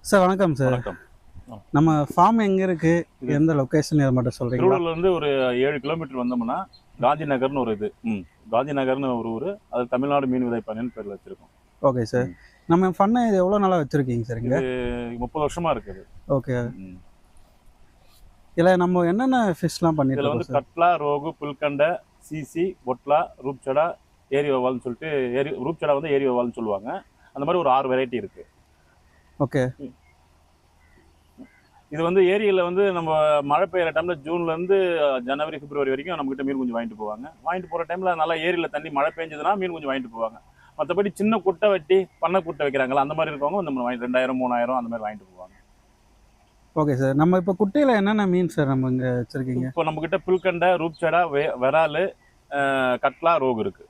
Sir வணக்கம் sir. வணக்கம். நம்ம ஃபார்ம் எங்க இருக்கு? எந்த லொகேஷன் இத மட்டும் சொல்றீங்களா? திருவள்ளூர்ல இருந்து ஒரு 7 கிலோமீட்டர் வந்தோம்னா காந்தி நகர்னு ஒரு இது. காந்தி நகர்னு ஒரு ஊரு. அது தமிழ்நாடு மீன் விதைப்பண்ணைன்னு பேர்ல வச்சிருக்கோம். Okay sir. நம்ம பண்ணை இது எவ்வளவு நாளா வச்சிருக்கீங்க சார் இங்க? இது 30 வருஷமா இருக்குது. ஓகே. இதுல நம்ம என்னென்ன ஃபிஷ்லாம் பண்ணிட்டு இதுல இருக்கோம் வந்து சார்? கட்லா, ரோகு, புல்கண்டை, சீசி, பொட்லா, ரூப்சடா, ஏரி வவால்னு சொல்லிட்டு ரூப்சடா வந்து ஏரி வவால்னு சொல்லுவாங்க. அந்த மாதிரி ஒரு 6 வெரைட்டி இருக்கு. ஓகே. இது வந்து ஏரியில வந்து நம்ம மழை பெய்யுற டைம்ல ஜூன்ல இருந்து ஜனவரி, பிப்ரவரி வரைக்கும் நம்ம கிட்ட மீன் குஞ்சு வாங்கிட்டு போவாங்க. வாங்கிட்டு போற டைம்ல நல்லா ஏரியில தண்ணி மழை பெஞ்சதுன்னா மீன் குஞ்சு வாங்கிட்டு போவாங்க. மற்றபடி சின்ன குட்டை வெட்டி பண்ணை குட்டை வைக்கிறாங்களா அந்த மாதிரி இருக்கவங்க நம்ம 2000, 3000 அந்த மாதிரி வாங்கிட்டு போவாங்க. Okay sir. நம்ம இப்போ குட்டையில என்னென்ன மீன் சார் நம்ம இங்க வச்சிருக்கீங்க? இப்போ நம்ம கிட்ட புல்கண்டை, ரூப்சடா, விராலு, கட்லா, ரோகு இருக்கு.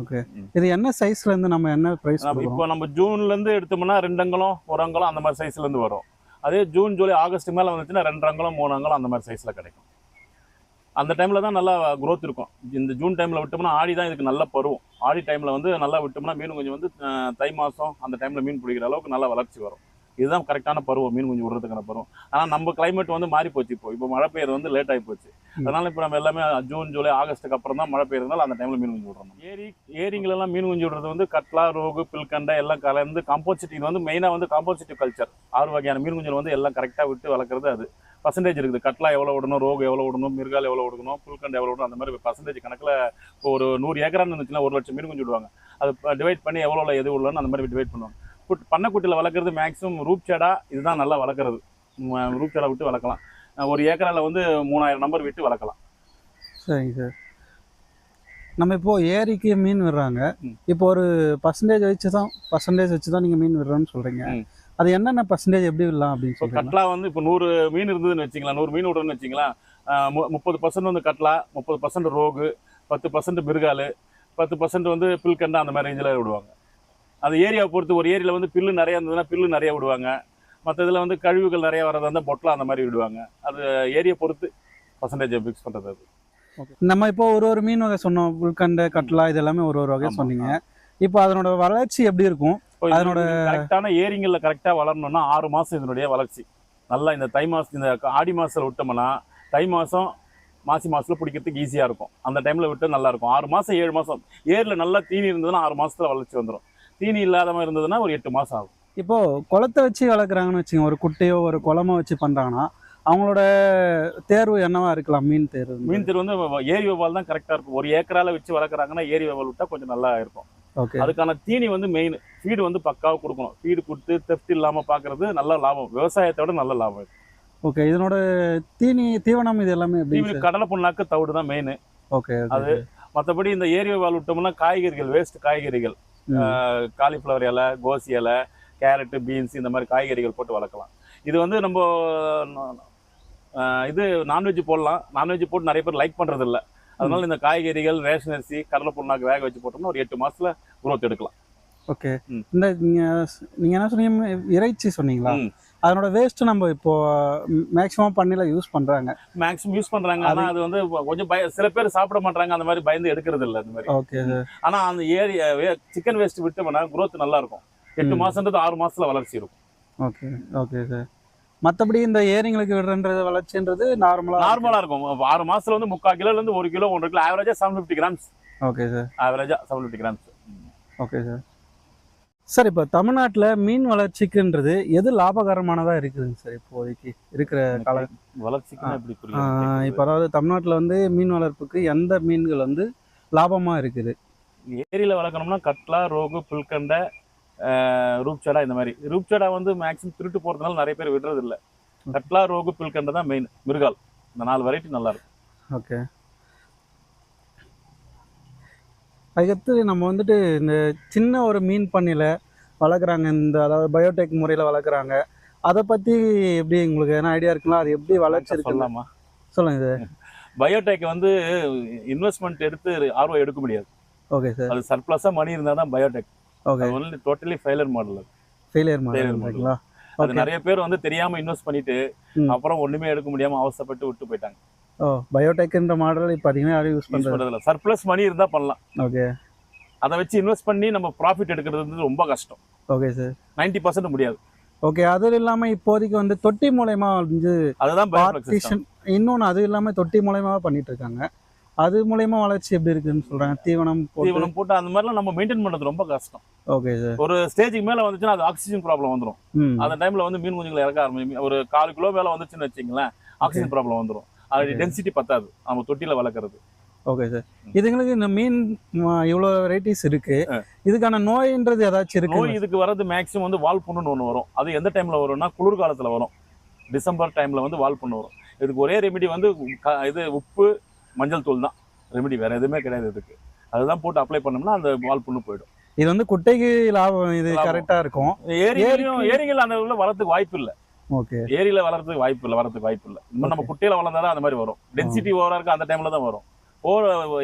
ஓகே. இது என்ன சைஸ்ல இருந்து நம்ம என்ன பிரைஸ்? இப்போ நம்ம ஜூன்ல இருந்து எடுத்தோம்னா 2 அங்குலம் 1 அங்குலம் அந்த மாதிரி சைஸ்ல இருந்து வரும். அதே ஜூன், ஜூலை, ஆகஸ்ட் மேலே வந்துச்சுன்னா 2 அங்குலம் 3 அங்குலம் அந்த மாதிரி சைஸில் கிடைக்கும். அந்த டைமில் தான் நல்லா க்ரோத் இருக்கும். இந்த ஜூன் டைமில் விட்டோம்னா ஆடி தான் இதுக்கு நல்ல பருவம். ஆடி டைமில் வந்து நல்லா விட்டோம்னா மீன் கொஞ்சம் வந்து தை மாதம் அந்த டைமில் மீன் பிடிக்கிற அளவுக்கு நல்லா வளர்ச்சி வரும். இதுதான் கரெக்டான பருவம் மீன் குஞ்சு விடுறதுக்கான பருவம். ஆனால் நம்ம கிளைமேட் வந்து மாறி போச்சு. இப்போ மழை பெய்யறது வந்து லேட் ஆகி போச்சு. அதனால இப்போ நம்ம எல்லாமே ஜூன், ஜூலை, ஆகஸ்ட்டுக்கு அப்புறம் தான் மழை பெய்யறதுனால அந்த டைமில் மீன் குஞ்சு விடுறோம். ஏரிங்களெல்லாம் மீன் குஞ்சு விடுறது வந்து கட்லா, ரோகு, பில்கண்டை எல்லாம் கலந்து காம்போசிட். இது வந்து மெயினாக வந்து காம்போசிட்டிவ் கல்ச்சர். 6 வகையான மீன் குஞ்சுகள் வந்து எல்லாம் கரெக்டாக விட்டு வளர்க்குறது. அது பர்சன்டேஜ் இருக்குது. கட்லா எவ்வளோ விடணும், ரோகு எவ்வளோ விடணும், மிருகால் எவ்வளோ விடணும், புல்கண்டை எவ்வளோ விடணும், அந்த மாதிரி பர்சன்டேஜ் கணக்கில். இப்போ ஒரு 100 ஏக்கரான்னு இருந்துச்சுன்னா 1 லட்சம் மீன் குஞ்சு விடுவாங்க. அது டிவைட் பண்ணி எவ்வளோ எது விடலன்னு அந்த மாதிரி டிவைட் பண்ணுவாங்க. பண்ணைக்குட்டியில் வளர்க்குறது மேக்ஸிமம் ரூப்சடா இதுதான் நல்லா வளர்க்குறது. ரூப்சடா விட்டு வளர்க்கலாம். 1 ஏக்கரால் வந்து 3000 நம்பர் விட்டு வளர்க்கலாம். சரிங்க சார். நம்ம இப்போ ஏரிக்கு மீன் விடுறாங்க. இப்போ ஒரு பர்சன்டேஜ் வச்சு தான் நீங்கள் மீன் விடுறோன்னு சொல்கிறீங்க. அது என்னென்ன பர்சன்டேஜ் எப்படி விடலாம் அப்படின்னு சொல்லி? கட்லா வந்து இப்போ 100 மீன் இருந்ததுன்னு வச்சிங்களா, 100 மீன் விடுறோன்னு வச்சிங்களா, 30% வந்து கட்லா, 30% ரோகு, 10% மிருகால், 10% வந்து பில்கண்டா அந்த மாதிரி ரேஞ்சில் விடுவாங்க. அது ஏரியாவை பொறுத்து. ஒரு ஏரியாவில் வந்து பில்லு நிறையா இருந்ததுன்னா பில்லு நிறைய விடுவாங்க. மற்ற இதில் வந்து கழிவுகள் நிறைய வரதா இருந்தால் பொட்டலாம் அந்த மாதிரி விடுவாங்க. அது ஏரியா பொறுத்து பர்சன்டேஜை ஃபிக்ஸ் பண்ணுறது. அது நம்ம இப்போ ஒரு மீன் வகை சொன்னோம். புல்கண்டை, கட்லா இது எல்லாமே ஒரு வகை சொன்னீங்க. இப்போ அதனோட வளர்ச்சி எப்படி இருக்கும்? அதனோட கரெக்டான ஏரிங்களில் கரெக்டாக வளரணும்னா 6 மாதம் இதனுடைய வளர்ச்சி. நல்லா இந்த தை மாதம், இந்த ஆடி மாதத்தில் விட்டோம்னா தை மாதம், மாசி மாதத்தில் பிடிக்கிறதுக்கு ஈஸியாக இருக்கும். அந்த டைமில் விட்டு நல்லாயிருக்கும். 6 மாதம் 7 மாதம் ஏரியில் நல்லா தீனி இருந்ததுன்னா 6 மாதத்தில் வளர்ச்சி வந்துடும். தீனி இல்லாத மாதிரி இருந்ததுன்னா ஒரு 8 மாதம் ஆகும். இப்போ குளத்தை வச்சு வளர்க்குறாங்கன்னு வச்சுங்க, ஒரு குட்டையோ ஒரு குளமோ வச்சு பண்ணுறாங்கன்னா அவங்களோட தேர்வு என்னவா இருக்கலாம்? மீன் தேர்வு வந்து ஏரி வவால் தான் கரெக்டாக இருக்கும். 1 ஏக்கரால் வச்சு வளர்க்குறாங்கன்னா ஏரி வவால் விட்டால் கொஞ்சம் நல்லா இருக்கும். ஓகே. அதுக்கான தீனி வந்து மெயின். ஃபீடு வந்து பக்காவாக கொடுக்கணும். ஃபீடு கொடுத்து தெஃப்ட் இல்லாமல் பார்க்குறது நல்ல லாபம். விவசாயத்தோட நல்ல லாபம். ஓகே. இதனோட தீவனம் இது எல்லாமே எப்படி? கடலை புண்ணாக்கு, தவிடு தான் மெயின். ஓகே. அது மற்றபடி இந்த ஏரி வவால் விட்டோம்னா காய்கறிகள், வேஸ்ட் காய்கறிகள், காலிஃப்ளவர் இலை, கோசி இலை, கேரட்டு, பீன்ஸ் இந்த மாதிரி காய்கறிகள் போட்டு வளர்க்கலாம். இது வந்து நம்ம இது நான்வெஜ் போடலாம். நான்வெஜ் போட்டு நிறைய பேர் லைக் பண்ணுறது இல்லை. அதனால இந்த காய்கறிகள், ரேஷன் அரிசி, கடலை புண்ணாக்கு வேக வச்சு போட்டோம்னா ஒரு 8 மாதத்துல குரோத் எடுக்கலாம். ஓகே. இந்த நீங்கள் என்ன சொன்னீங்க, இறைச்சி சொன்னீங்களா? அதனோட வேஸ்ட்டு நம்ம இப்போ மேக்ஸிமம் பண்ணையில் யூஸ் பண்ணுறாங்க. ஆனால் அது வந்து கொஞ்சம் சில பேர் சாப்பிட மாட்டாங்க. அந்த மாதிரி பயந்து எடுக்கிறது இல்லை அந்த மாதிரி. ஓகே. ஆனால் அந்த சிக்கன் வேஸ்ட் விட்டோம்னா குரோத் நல்லா இருக்கும். 8 மாதம்ன்றது 6 மாதத்துல வளர்ச்சி இருக்கும். ஓகே. Okay sir. மற்றபடி இந்த ஏரிங்களுக்கு விடுறது வளர்ச்சின்றது நார்மலாக இருக்கும். 6 மாதத்துல வந்து 3/4 கிலோலேருந்து 1 கிலோ 1 கிலோ ஆவரேஜாக 750 கிராம்ஸ். Okay sir. ஆவரேஜாக 750 கிராம்ஸ். Okay sir. சார், இப்போ தமிழ்நாட்டில் மீன் வளர்ச்சிக்குன்றது எது லாபகரமானதாக இருக்குதுங்க சார் இப்போதைக்கு இருக்கிற கால வளர்ச்சிக்கு? இப்போ அதாவது தமிழ்நாட்டில் வந்து மீன் வளர்ப்புக்கு எந்த மீன்கள் வந்து லாபமாக இருக்குது? ஏரியில் வளர்க்கணும்னா கட்லா, ரோகு, புல்கண்டை, ரூப்சடா இந்த மாதிரி. ரூப்சடா வந்து மேக்ஸிமம் திருட்டு போகிறதுனால நிறைய பேர் விடுறது இல்லை. கட்லா, ரோகு, புல்கண்டை தான் மெயின். மிருகால் இந்த 4 வெரைட்டி நல்லா இருக்கும். ஓகே. அதுக்கடுத்து நம்ம வந்துட்டு இந்த சின்ன ஒரு மீன் பண்ணையில் வளர்க்குறாங்க, இந்த அதாவது பயோடெக் முறையில் வளர்க்குறாங்க. அதை பற்றி எப்படி உங்களுக்கு என்ன ஐடியா இருக்குங்களா? அது எப்படி வளர்ச்சி இருக்கலாமா? சொல்லுங்கள் சார். பயோடெக் வந்து இன்வெஸ்ட்மெண்ட் எடுத்து ஆர்வம் எடுக்க முடியாது. Okay sir. அது சர்ப்ளஸாக மணி இருந்தால் தான் Biotech. Okay. Only totally failure model. Failure model. அது நிறைய பேர் வந்து தெரியாமல் இன்வெஸ்ட் பண்ணிட்டு அப்புறம் ஒன்றுமே எடுக்க முடியாமல் அவசரப்பட்டு விட்டு போயிட்டாங்க. பயோடெக்ன்ற மாடல் இப்போ அதிகமாக யாரும் யூஸ் பண்ணுறதில்ல. சர்ப்ளஸ் மணி இருந்தால் பண்ணலாம். ஓகே. அதை வச்சு இன்வெஸ்ட் பண்ணி நம்ம ப்ராஃபிட் எடுக்கிறது வந்து ரொம்ப கஷ்டம். Okay sir. 90% முடியாது. ஓகே. அது இல்லாம இப்போதைக்கு வந்து தொட்டி மூலயமா வந்து அதுதான் பயோஃப்ளக்ஸ் சிஸ்டம். பார்ட்டிஷன் இன்னொன்று அது இல்லாமல் தொட்டி மூலயமா பண்ணிட்டு இருக்காங்க. அது மூலயமா வளர்ச்சி எப்படி இருக்குன்னு சொல்றாங்க. தீவனம் போட்டு அந்த மாதிரிலாம் நம்ம மெயின்டைன் பண்றது ரொம்ப கஷ்டம். Okay sir. ஒரு ஸ்டேஜுக்கு மேல வந்துச்சுன்னா அது ஆக்சிஜன் ப்ராப்ளம் வந்துடும். அந்த டைம்ல வந்து மீன் குஞ்சுகளை இறக்க ஆரம்பிக்கும். ஒரு 4 கிலோ மேல வந்துச்சுன்னு வச்சுங்களேன், ஆக்சிஜன் ப்ராப்ளம் வந்துடும். அது டென்சிட்டி பத்தாது நம்ம தொட்டியில வளர்க்குறது. Okay sir. இதுங்களுக்கு இந்த மீன் இவ்வளோ வெரைட்டிஸ் இருக்கு, இதுக்கான நோயின்றது ஏதாச்சும் இருக்கு? நோய் இதுக்கு வர்றது மேக்ஸிமம் வந்து வால் புண்ணுன்னு ஒன்று வரும். அது எந்த டைம்ல வரும்னா குளிர்காலத்துல வரும். டிசம்பர் டைம்ல வந்து வால் புண்ணு வரும். இதுக்கு ஒரே ரெமிடி வந்து இது உப்பு மஞ்சள் தூள் தான் ரெமிடி, வேற எதுவுமே கிடையாது இதுக்கு. அதுதான் போட்டு அப்ளை பண்ணோம்னா அந்த வால் புண்ணு போயிடும். இது வந்து குட்டைக்கு லாபம், இது கரெக்டா இருக்கும். ஏரிகள் அந்த உள்ள வளர்றதுக்கு வாய்ப்பு இல்லை. ஓகே. ஏரியில வளர்றதுக்கு வாய்ப்பு இல்லை. இன்னும் நம்ம குட்டையில வளர்ந்தாதான் அந்த மாதிரி வரும். டென்சிட்டி ஓவரா இருக்கு அந்த டைம்ல தான் வரும்.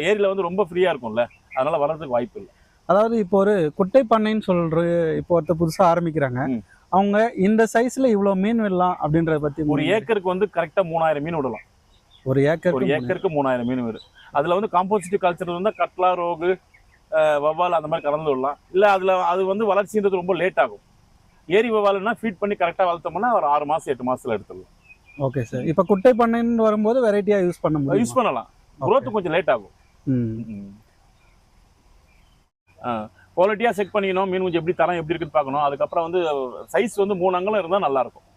ஏரியில வந்து ரொம்ப ஃப்ரீயா இருக்கும்ல, அதனால வளர்றதுக்கு வாய்ப்பு இல்லை. அதாவது இப்போ ஒரு குட்டை பண்ணைன்னு சொல்ற இப்போ ஒருத்தர் புதுசா ஆரம்பிக்கிறாங்க, அவங்க இந்த சைஸ்ல இவ்வளவு மீன் விடலாம் அப்படின்றத பத்தி. ஒரு ஏக்கருக்கு வந்து கரெக்டா 3000 மீன் விடலாம். ஒரு ஏக்கருக்கு 3000 மீன் விடு. அதுல வந்து காம்போசிட்டிவ் கல்ச்சர் இருந்தா கட்லா, ரோகு, வவ்வால் அந்த மாதிரி கலந்து விடலாம். இல்ல அதுல அது வந்து வளர்ச்சின்றது ரொம்ப லேட் ஆகும். ஏரி வவ்வால்னா ஃபீட் பண்ணி கரெக்டா வளர்த்தோம்னா ஒரு 6 மாசம் 8 மாசத்துல எடுத்துடலாம். Okay sir. இப்போ குட்டை பண்ணைன்னு வரும்போது வெரைட்டியா யூஸ் பண்ணலாம். growth கொஞ்சம் லேட் ஆகும். குவாலிட்டியா செக் பண்ணிக்கணும். மீன் குஞ்சு எப்படி தரம் எப்படி இருக்குன்னு பார்க்கணும். அதுக்கப்புறம் வந்து சைஸ் வந்து 3 அங்குலம் இருந்தா நல்லா இருக்கும்.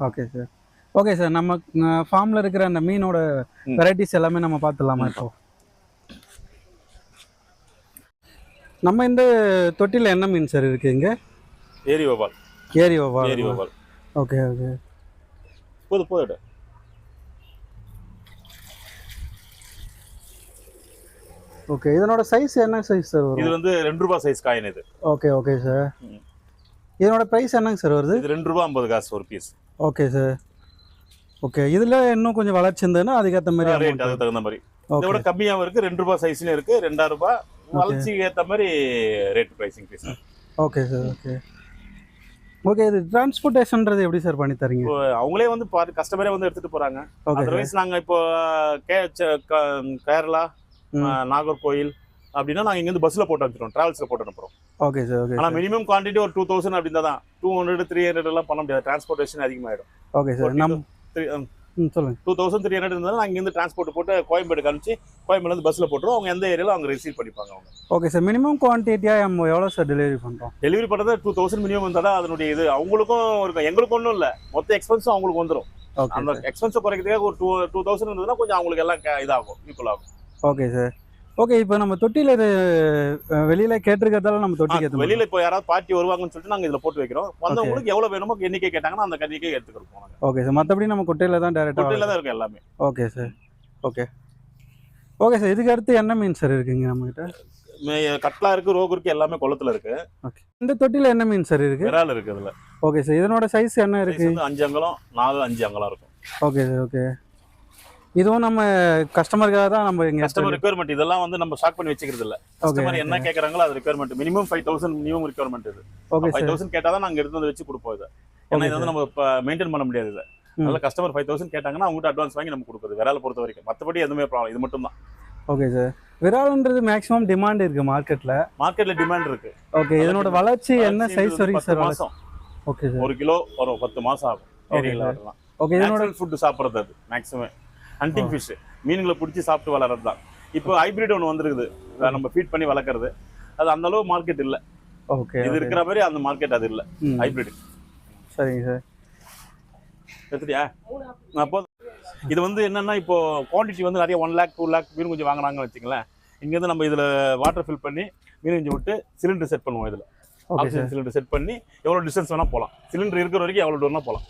Okay sir. Okay sir. நம்ம ஃபார்ம்ல இருக்கிற அந்த மீனோட வெரைட்டிஸ் எல்லாமே நம்ம பார்த்துடலாமா? இப்போ நம்ம இந்த தொட்டில என்ன மீன் சார் இருக்கு இங்க? ஏரி வவ்வால். Okay okay. போடு. ஓகே. இதனோட சைஸ் என்ன சைஸ் சார் வரும்? இது வந்து 2 ரூபாய் சைஸ் காயின் இது. Okay okay sir. இதனோட பிரைஸ் என்னங்க சார் வருது? இது 2 ரூபாய் 50 காசு ஒரு பீஸ். Okay sir. ஓகே. இதுல இன்னும் கொஞ்சம் வளர்ச்சி இருந்ததுன்னா அதுக்கேற்ற மாதிரி ரேட் அதுக்கு தகுந்த மாதிரி. இதோட கம்மியாகவும் இருக்கு, 2 ரூபாய் சைஸ்லயும் இருக்கு, 2 ரூபாய். வளர்ச்சிக்கு ஏற்ற மாதிரி rate pricing fees. Okay sir. Okay okay. இது டிரான்ஸ்போர்ட்டேஷன்றது எப்படி சார் பண்ணி தரீங்க? அவங்களே வந்து கஸ்டமரே வந்து எடுத்துட்டு போறாங்க. அதர்வைஸ் நாங்க இப்போ கேரளா, நாகர்கோயில் அப்படின்னா நாங்க இங்க இருந்து பஸ்ல போட்டு அனுப்பிச்சிடுவோம், டிராவல்ஸ்ல போட்டு அனுப்புறோம். Okay sir. ஓகே. ஆனா மினிமம் குவாண்டிட்டி ஒரு 2000 அப்படின்னா தான் 200 300 எல்லாம் பண்ண முடியாது. டிரான்ஸ்போர்ட்டேஷன் அதிகமாயிடும். Okay sir. சொல்லுங்க. 2300 இருந்தாலும் அங்க இருந்து டிரான்ஸ்போர்ட் போட்டு கோயம்பேடு அனுப்பிச்சு கோயம்பேடுல இருந்து பஸ்ல போட்டுருவோம். அவங்க எந்த ஏரியால அவங்க ரிசீவ் பண்ணிப்பாங்க அவங்க. Okay sir. மினிமம் குவான்டிட்டியா நம்ம எவ்வளவு சார் டெலிவரி பண்றோம்? டெலிவரி பண்றது 2000 மினிமம் இருந்தா தான் அதனுடைய இது அவங்களுக்கும் இருக்கும். எங்களுக்கு ஒன்றும் இல்லை, மொத்த எக்ஸ்பென்ஸும் அவங்களுக்கு வந்துடும். அந்த எக்ஸ்பென்ஸை குறைக்கிறதுக்காக ஒரு 2000 இருந்ததுன்னா கொஞ்சம் அவங்களுக்கு எல்லாம் இதாகும், ஈக்குவல் ஆகும். Okay sir. ஓகே. இப்போ நம்ம தொட்டியில வெளியில கேட்டிருக்கிறதால நம்ம தொட்டி வெளியில இப்போ யாராவது பார்ட்டி வருவாங்கன்னு சொல்லிட்டு நாங்க இதுல போட்டு வைக்கிறோம். வந்தவங்களுக்கு எவ்வளவு வேணுமோ எண்ணிக்கை கேட்டாங்கன்னா அந்த எண்ணிக்கை எடுத்துக்கிறோம். Okay sir. மற்றபடி நம்ம குட்டையில தான் டைரக்டா குட்டையில தான் இருக்கும் எல்லாமே. Okay sir. Okay okay sir. இதுக்கு அடுத்து என்ன மீன் சார் இருக்குங்க நம்ம கிட்ட? கட்லா இருக்கு, ரோகு இருக்கு, எல்லாமே குளத்துல இருக்கு. ஓகே. இந்த தொட்டில என்ன மீன் சார் இருக்கு? விரால் இருக்கு அதுல. Okay sir. இதனோட சைஸ் என்ன இருக்கு? 5 அங்குலம் 4-5 அங்குலம் இருக்கும். Okay sir. ஓகே. இதுவும் நம்ம கஸ்டமருக்காக தான் நம்ம கஸ்டமர் ரிக்வயர்மெண்ட். இதெல்லாம் வந்து நம்ம ஸ்டாக் பண்ணி வச்சுக்கிறது இல்ல. கஸ்டமர் என்ன கேக்குறாங்களோ அது ரிக்வயர்மெண்ட். மினிமம் 5000 மினிமம் ரிக்வயர்மெண்ட் இது. ஓகே 5000 கேட்டா தான் நாங்க எடுத்து வந்து வச்சு கொடுப்போம் இத. ஏன்னா இது வந்து நம்ம மெயின்டைன் பண்ண முடியாது இத. அதனால கஸ்டமர் 5000 கேட்டாங்கன்னா அவங்க கிட்ட அட்வான்ஸ் வாங்கி நம்ம கொடுக்குறது விரால பொறுத்த வரைக்கும். மத்தபடி எதுவுமே ப்ராப்ளம் இது மட்டும் தான். Okay sir. விரால்ன்றது மேக்ஸிமம் டிமாண்ட் இருக்கு மார்க்கெட்ல டிமாண்ட் இருக்கு. ஓகே. இதனோட வளர்ச்சி என்ன சைஸ் வரைக்கும் சார்? மாசம். Okay sir. 1 கிலோ வரும், 10 மாசம் ஆகும் ஏரியில வரலாம். ஓகே. இதனோட ஃபுட் சாப்பிடுறது அது மேக்ஸிமம் ஹண்டிங் ஃபிஷ், மீன்களை பிடிச்சி சாப்பிட்டு வளர்றது தான். இப்போ ஹைபிரிட் ஒன்று வந்துருக்குது, நம்ம ஃபீட் பண்ணி வளர்க்குறது. அது அந்த அளவு மார்க்கெட் இல்லை. ஓகே. இது இருக்கிற மாதிரி அந்த மார்க்கெட் அது இல்லை ஹைபிரிட். சரிங்க சார். எடுத்துட்டியா? அப்போ இது வந்து என்னன்னா இப்போ குவான்டிட்டி வந்து நிறைய 1 lakh 2 lakh மீன் குஞ்சு வாங்கினாங்கன்னு வச்சுங்களேன். இங்கேருந்து நம்ம இதில் வாட்டர் ஃபில் பண்ணி மீன் குஞ்சு விட்டு சிலிண்டர் செட் பண்ணுவோம். இதில் ஆக்சிஜன் சிலிண்டர் செட் பண்ணி எவ்வளோ டிஸ்டன்ஸ் வேணால் போகலாம். சிலிண்டர் இருக்கிற வரைக்கும் எவ்வளோ தூரம்னா போகலாம்.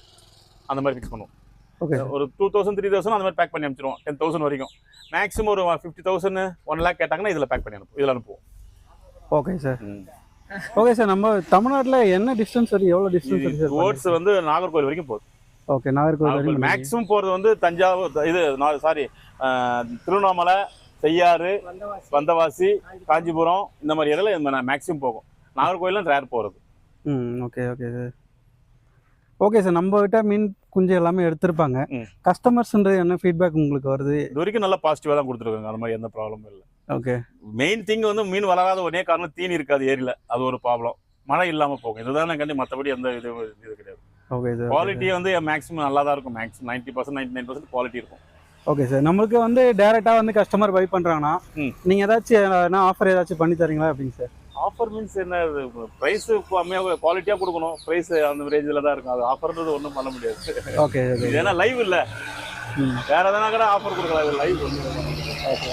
அந்த மாதிரி ஃபிக்ஸ் பண்ணுவோம். ஓகே. ஒரு 2000 3000 அந்த மாதிரி பேக் பண்ணி அனுப்பிச்சிடுவோம். 10,000 வரைக்கும். மேக்ஸிமம் ஒரு 50,000 1 lakh கேட்டாங்கன்னா இதில் பேக் பண்ணி அனுப்புவோம். Okay sir. Okay sir. நம்ம தமிழ்நாட்டில் என்ன டிஸ்டன்ஸ் வரைக்கும், எவ்வளோ டிஸ்டன்ஸ் சார்? ரோட்ஸ் வந்து நாகர்கோவில் வரைக்கும் போகுது. ஓகே. நாகர்கோவில் வரைக்கும். மேக்ஸிமம் போகிறது வந்து தஞ்சாவூர், திருவண்ணாமலை, செய்யாறு, வந்தவாசி, காஞ்சிபுரம் இந்த மாதிரி இடத்துல மேக்ஸிமம் போகும். நாகர்கோவில்லாம் ரேர் போகிறது. Okay okay sir. Okay sir. நம்ம கிட்ட மீன் குஞ்சு எல்லாமே எடுத்திருப்பாங்க. கஸ்டமர்ஸ்ன்றது என்ன ஃபீட்பேக் உங்களுக்கு வருது? இது வரைக்கும் நல்லா பாசிட்டிவாக தான் கொடுத்துருக்காங்க. அந்த மாதிரி எந்த ப்ராப்ளமும் இல்லை. ஓகே. மெயின் திங் வந்து மீன் வளராத ஒரே காரணம் தீனி இருக்காது ஏரியில், அது ஒரு ப்ராப்ளம். மழை இல்லாமல் போகும். இதுதானே கண்டி, மற்றபடி எந்த இது கிடையாது. Okay sir. குவாலிட்டி வந்து மேக்ஸிமம் நல்லா தான் இருக்கும். மேக்ஸிமம் 90% 99% குவாலிட்டி இருக்கும். Okay sir. நம்மளுக்கு வந்து டேரெக்டாக வந்து கஸ்டமர் பை பண்ணுறாங்கன்னா நீங்கள் ஏதாச்சும் ஆஃபர் ஏதாச்சும் பண்ணி தரீங்களா அப்படிங்க சார்? ஆஃபர் மீன்ஸ் என்ன, ப்ரைஸ் கம்மியாக குவாலிட்டியாக கொடுக்கணும். ப்ரைஸ் அந்த ரேஞ்சில் தான் இருக்கும். அது ஆஃபர்ன்றது ஒன்றும் பண்ண முடியாது. Okay okay. ஏன்னா லைவ் இல்லை, வேற எதனா கூட ஆஃபர் கொடுக்கலாம். இது லைவ் ஒன்று. ஓகே.